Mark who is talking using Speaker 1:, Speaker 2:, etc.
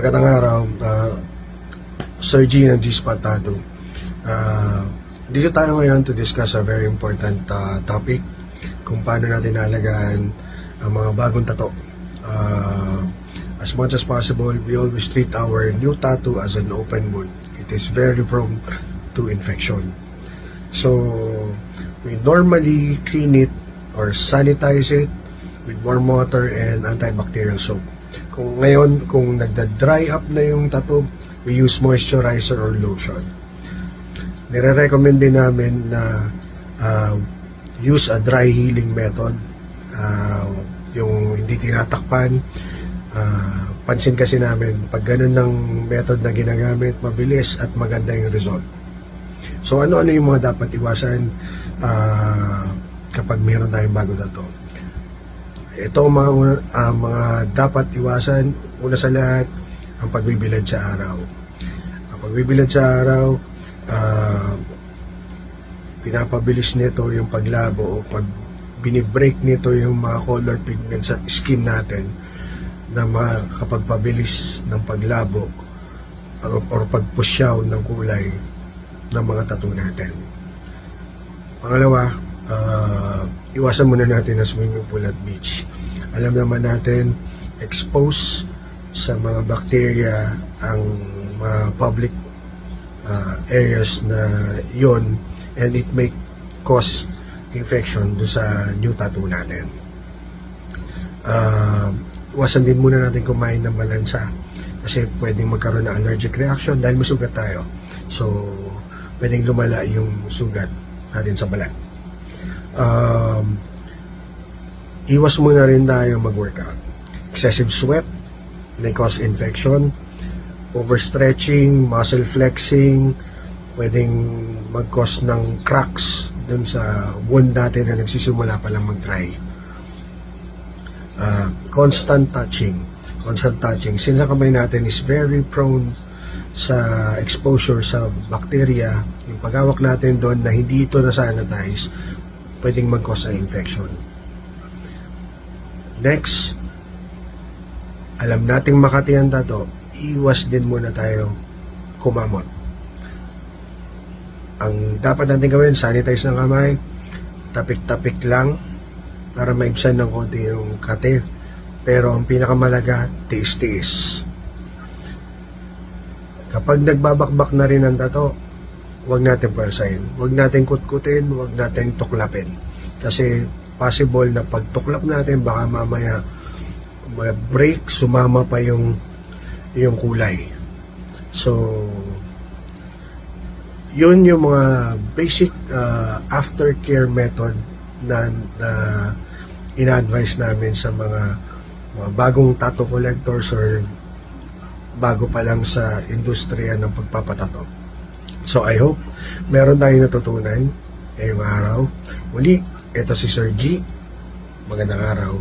Speaker 1: Magandang araw, Sir G ng G-Spot Tattoo. Dito tayo ngayon to discuss a very important topic, kung paano natin nalagaan ang mga bagong tattoo. As much as possible, we always treat our new tattoo as an open wound. It is very prone to infection. So, we normally clean it or sanitize it with warm water and antibacterial soap. Kung nagda-dry up na yung tattoo, we use moisturizer or lotion. Nire-recommend din namin na use a dry healing method, yung hindi tinatakpan. Pansin kasi namin, pag ganun ng method na ginagamit, mabilis at maganda yung result. So ano-ano yung mga dapat iwasan kapag mayroon tayong bago tattoo? Ito ang mga dapat iwasan. Una sa lahat, ang pagbibilad sa araw. Ang pagbibilad sa araw, pinapabilis nito yung paglabo o pag binibreak nito yung mga color pigment sa skin natin na makakapagpabilis ng paglabo or pagpusyaw ng kulay ng mga tattoo natin. Pangalawa, iwasan muna natin ang swimming pool at beach. Alam naman natin, expose sa mga bacteria ang mga public areas na yon, and it may cause infection do sa new tattoo natin. Iwasan din muna natin kumain ng malansa kasi pwedeng magkaroon ng allergic reaction dahil masugat tayo. So, pwedeng lumala yung sugat natin sa balat. Iwas muna rin tayo mag-workout. Excessive sweat may cause infection. Overstretching, muscle flexing, pwedeng mag-cause ng cracks dun sa wound natin na nagsisimula pa lang mag-dry. Constant touching. Since ang kamay natin is very prone sa exposure sa bacteria, yung paghawak natin doon na hindi ito na-sanitize, pwedeng mag-cause ng infection. Next, alam nating Makati ang tattoo, iwas din muna tayo kumamot. Ang dapat natin gawin, sanitize ng kamay, tapik-tapik lang para maibsan ng konti yung kate. Pero ang pinakamalaga, tiis-tiis. Kapag nagbabakbak na rin ang tattoo, huwag natin pwersahin, huwag natin kutkutin, huwag natin tuklapin. Kasi possible na pag tuklap natin, baka mamaya break, sumama pa yung kulay. So, yun yung mga basic aftercare method na ina-advise namin sa mga bagong tattoo collectors or bago pa lang sa industriya ng pagpapatato. So I hope meron tayong natutunan ngayong araw. Muli, ito si Sir G. Magandang araw.